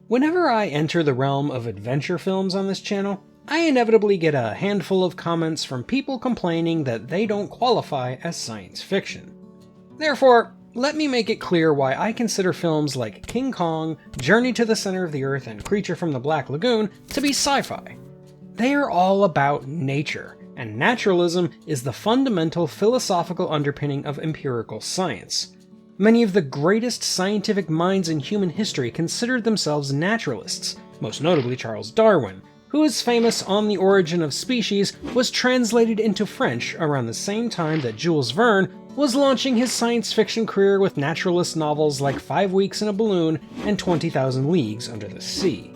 Whenever I enter the realm of adventure films on this channel, I inevitably get a handful of comments from people complaining that they don't qualify as science fiction. Therefore, let me make it clear why I consider films like King Kong, Journey to the Center of the Earth, and Creature from the Black Lagoon to be sci-fi. They are all about nature, and naturalism is the fundamental philosophical underpinning of empirical science. Many of the greatest scientific minds in human history considered themselves naturalists, most notably Charles Darwin, whose famous On the Origin of Species was translated into French around the same time that Jules Verne was launching his science fiction career with naturalist novels like 5 Weeks in a Balloon and 20,000 Leagues Under the Sea.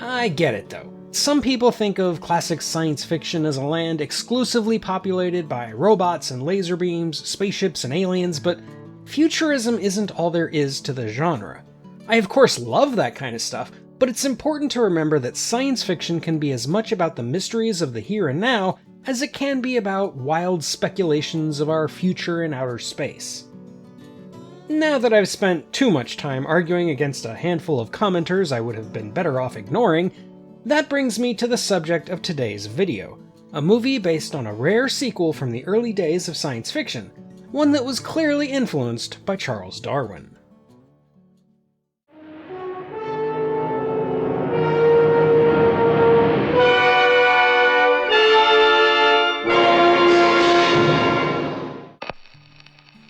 I get it though. Some people think of classic science fiction as a land exclusively populated by robots and laser beams, spaceships and aliens, but futurism isn't all there is to the genre. I of course love that kind of stuff, but it's important to remember that science fiction can be as much about the mysteries of the here and now as it can be about wild speculations of our future in outer space. Now that I've spent too much time arguing against a handful of commenters I would have been better off ignoring, that brings me to the subject of today's video, a movie based on a rare sequel from the early days of science fiction, one that was clearly influenced by Charles Darwin.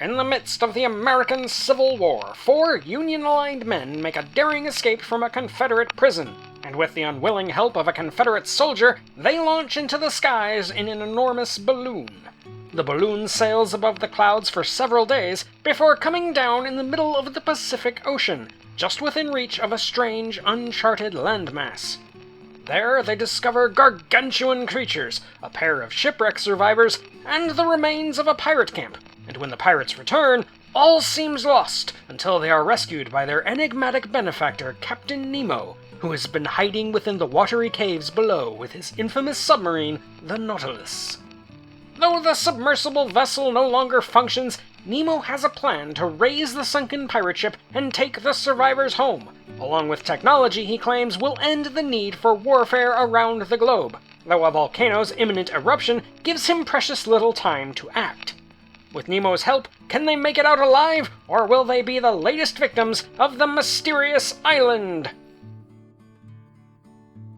In the midst of the American Civil War, 4 Union-aligned men make a daring escape from a Confederate prison, and with the unwilling help of a Confederate soldier, they launch into the skies in an enormous balloon. The balloon sails above the clouds for several days before coming down in the middle of the Pacific Ocean, just within reach of a strange, uncharted landmass. There they discover gargantuan creatures, a pair of shipwreck survivors, and the remains of a pirate camp. And when the pirates return, all seems lost until they are rescued by their enigmatic benefactor, Captain Nemo, who has been hiding within the watery caves below with his infamous submarine, the Nautilus. Though the submersible vessel no longer functions, Nemo has a plan to raise the sunken pirate ship and take the survivors home. Along with technology he claims will end the need for warfare around the globe, though a volcano's imminent eruption gives him precious little time to act. With Nemo's help, can they make it out alive, or will they be the latest victims of the mysterious island?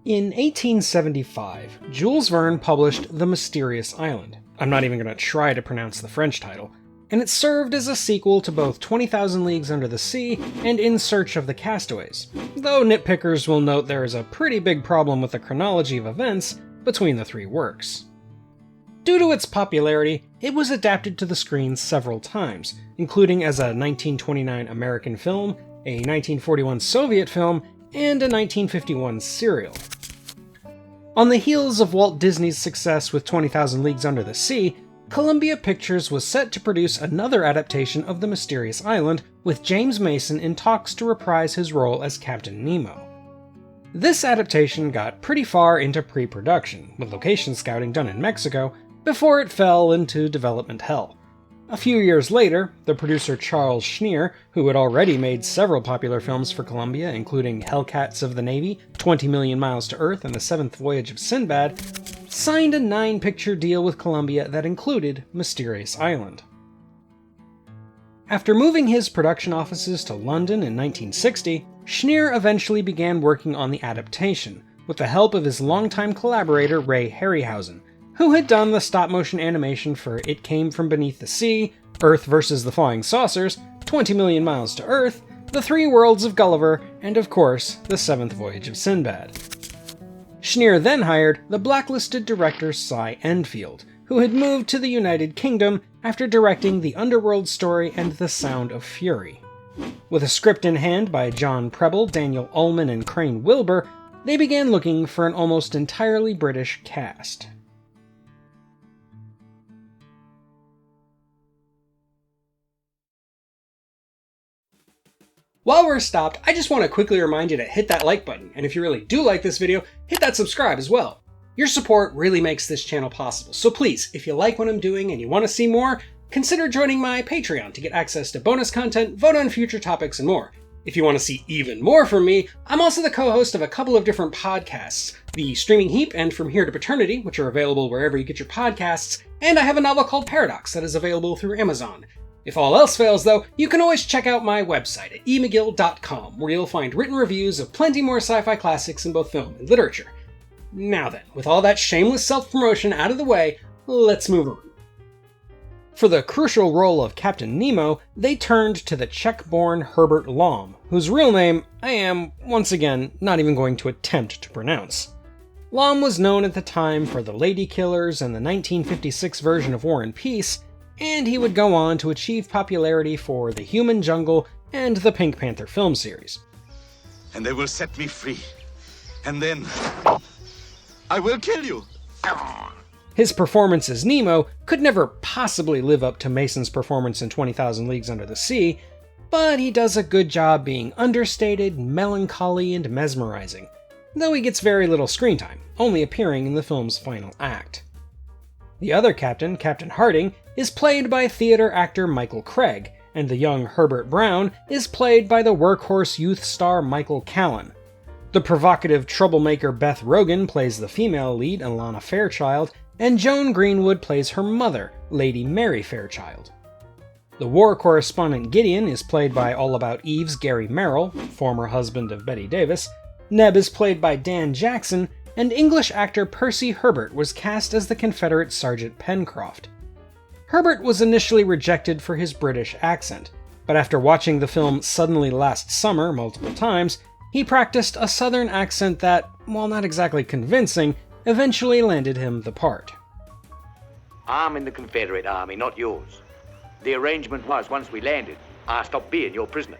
In 1875, Jules Verne published The Mysterious Island. I'm not even going to try to pronounce the French title. And it served as a sequel to both 20,000 Leagues Under the Sea and In Search of the Castaways, though nitpickers will note there is a pretty big problem with the chronology of events between the 3 works. Due to its popularity, it was adapted to the screen several times, including as a 1929 American film, a 1941 Soviet film, and a 1951 serial. On the heels of Walt Disney's success with 20,000 Leagues Under the Sea, Columbia Pictures was set to produce another adaptation of The Mysterious Island, with James Mason in talks to reprise his role as Captain Nemo. This adaptation got pretty far into pre-production, with location scouting done in Mexico, before it fell into development hell. A few years later, the producer Charles Schneer, who had already made several popular films for Columbia, including Hellcats of the Navy, 20 Million Miles to Earth, and The Seventh Voyage of Sinbad, signed a 9-picture deal with Columbia that included Mysterious Island. After moving his production offices to London in 1960, Schneer eventually began working on the adaptation, with the help of his longtime collaborator Ray Harryhausen, who had done the stop-motion animation for It Came From Beneath the Sea, Earth vs. the Flying Saucers, 20 Million Miles to Earth, The 3 Worlds of Gulliver, and of course, The Seventh Voyage of Sinbad. Schneer then hired the blacklisted director Cy Enfield, who had moved to the United Kingdom after directing The Underworld Story and The Sound of Fury. With a script in hand by John Preble, Daniel Ullman, and Crane Wilbur, they began looking for an almost entirely British cast. While we're stopped, I just want to quickly remind you to hit that like button, and if you really do like this video, hit that subscribe as well. Your support really makes this channel possible, so please, if you like what I'm doing and you want to see more, consider joining my Patreon to get access to bonus content, vote on future topics, and more. If you want to see even more from me, I'm also the co-host of a couple of different podcasts, the Streaming HEAP and From Here to Paternity, which are available wherever you get your podcasts, and I have a novel called Paradox that is available through Amazon. If all else fails, though, you can always check out my website at emcgill.com, where you'll find written reviews of plenty more sci-fi classics in both film and literature. Now then, with all that shameless self-promotion out of the way, let's move on. For the crucial role of Captain Nemo, they turned to the Czech-born Herbert Lom, whose real name I am, once again, not even going to attempt to pronounce. Lom was known at the time for The Lady Killers and the 1956 version of War and Peace, and he would go on to achieve popularity for The Human Jungle and the Pink Panther film series. And they will set me free. And then I will kill you. His performance as Nemo could never possibly live up to Mason's performance in 20,000 Leagues Under the Sea, but he does a good job being understated, melancholy, and mesmerizing, though he gets very little screen time, only appearing in the film's final act. The other captain, Captain Harding, is played by theater actor Michael Craig, and the young Herbert Brown is played by the workhorse youth star Michael Callan. The provocative troublemaker Beth Rogan plays the female lead, Alana Fairchild, and Joan Greenwood plays her mother, Lady Mary Fairchild. The war correspondent Gideon is played by All About Eve's Gary Merrill, former husband of Bette Davis, Neb is played by Dan Jackson, and English actor Percy Herbert was cast as the Confederate Sergeant Pencroft. Herbert was initially rejected for his British accent, but after watching the film Suddenly Last Summer multiple times, he practiced a southern accent that, while not exactly convincing, eventually landed him the part. I'm in the Confederate Army, not yours. The arrangement was, once we landed, I stopped being your prisoner.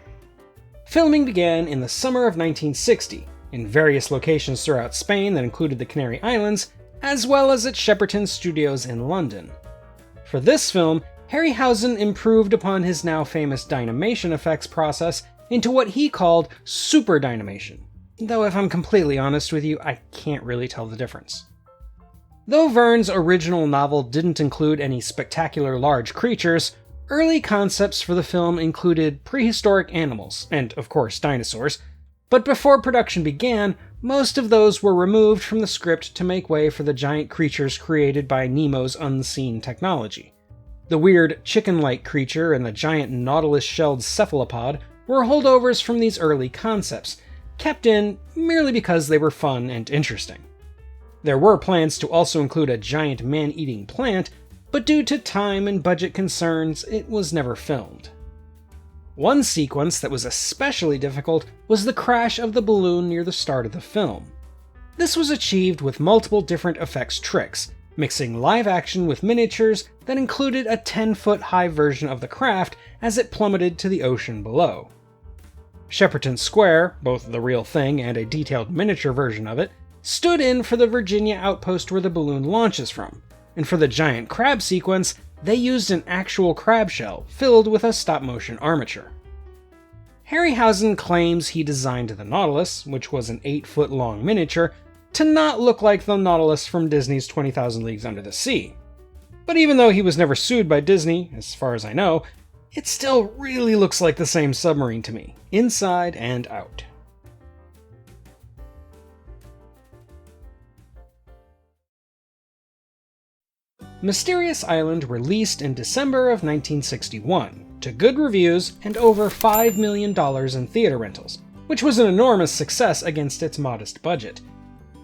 Filming began in the summer of 1960, in various locations throughout Spain that included the Canary Islands, as well as at Shepperton Studios in London. For this film, Harryhausen improved upon his now famous dynamation effects process into what he called super dynamation. Though if I'm completely honest with you, I can't really tell the difference. Though Verne's original novel didn't include any spectacular large creatures, early concepts for the film included prehistoric animals, and of course dinosaurs, but before production began, most of those were removed from the script to make way for the giant creatures created by Nemo's unseen technology. The weird chicken-like creature and the giant nautilus-shelled cephalopod were holdovers from these early concepts, kept in merely because they were fun and interesting. There were plans to also include a giant man-eating plant, but due to time and budget concerns, it was never filmed. One sequence that was especially difficult was the crash of the balloon near the start of the film. This was achieved with multiple different effects tricks, mixing live action with miniatures that included a 10-foot high version of the craft as it plummeted to the ocean below. Shepperton Square, both the real thing and a detailed miniature version of it, stood in for the Virginia outpost where the balloon launches from, and for the giant crab sequence, they used an actual crab shell filled with a stop-motion armature. Harryhausen claims he designed the Nautilus, which was an 8-foot-long miniature, to not look like the Nautilus from Disney's 20,000 Leagues Under the Sea. But even though he was never sued by Disney, as far as I know, it still really looks like the same submarine to me, inside and out. Mysterious Island released in December of 1961, to good reviews and over $5 million in theater rentals, which was an enormous success against its modest budget.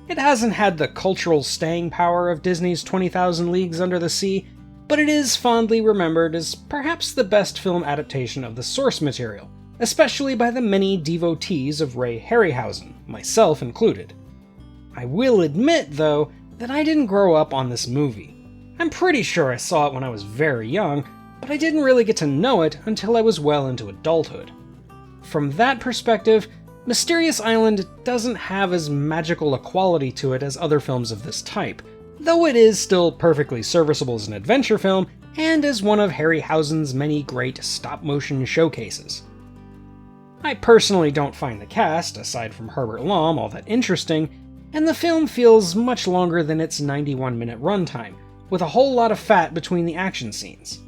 It hasn't had the cultural staying power of Disney's 20,000 Leagues Under the Sea, but it is fondly remembered as perhaps the best film adaptation of the source material, especially by the many devotees of Ray Harryhausen, myself included. I will admit, though, that I didn't grow up on this movie. I'm pretty sure I saw it when I was very young, but I didn't really get to know it until I was well into adulthood. From that perspective, Mysterious Island doesn't have as magical a quality to it as other films of this type, though it is still perfectly serviceable as an adventure film and as one of Harryhausen's many great stop-motion showcases. I personally don't find the cast, aside from Herbert Lom, all that interesting, and the film feels much longer than its 91-minute runtime, with a whole lot of fat between the action scenes.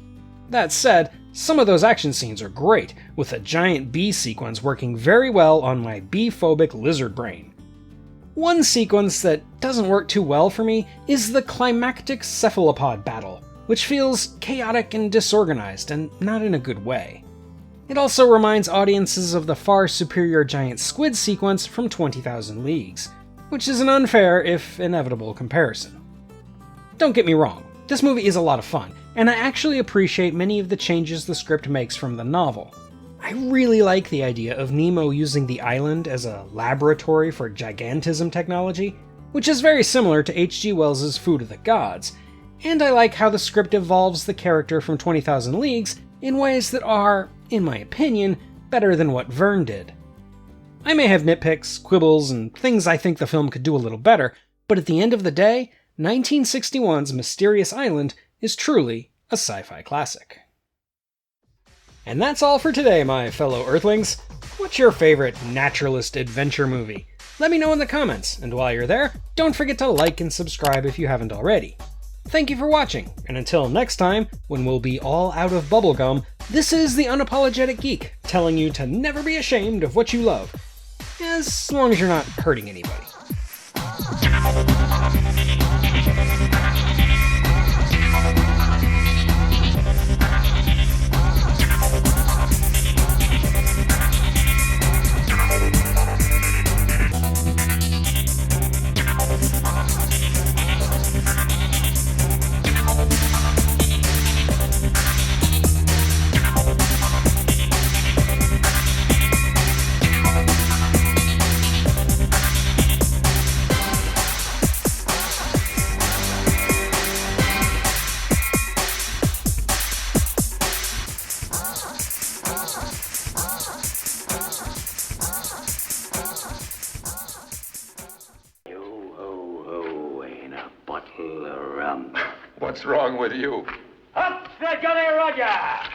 That said, some of those action scenes are great, with a giant bee sequence working very well on my bee-phobic lizard brain. One sequence that doesn't work too well for me is the climactic cephalopod battle, which feels chaotic and disorganized, and not in a good way. It also reminds audiences of the far superior giant squid sequence from 20,000 Leagues, which is an unfair, if inevitable, comparison. Don't get me wrong, this movie is a lot of fun, and I actually appreciate many of the changes the script makes from the novel. I really like the idea of Nemo using the island as a laboratory for gigantism technology, which is very similar to H.G. Wells' Food of the Gods, and I like how the script evolves the character from 20,000 Leagues in ways that are, in my opinion, better than what Verne did. I may have nitpicks, quibbles, and things I think the film could do a little better, but at the end of the day, 1961's Mysterious Island is truly a sci-fi classic. And that's all for today, my fellow Earthlings. What's your favorite naturalist adventure movie? Let me know in the comments, and while you're there, don't forget to like and subscribe if you haven't already. Thank you for watching, and until next time, when we'll be all out of bubblegum, this is the Unapologetic Geek, telling you to never be ashamed of what you love, as long as you're not hurting anybody. What's wrong with you? Up, Johnny Roger!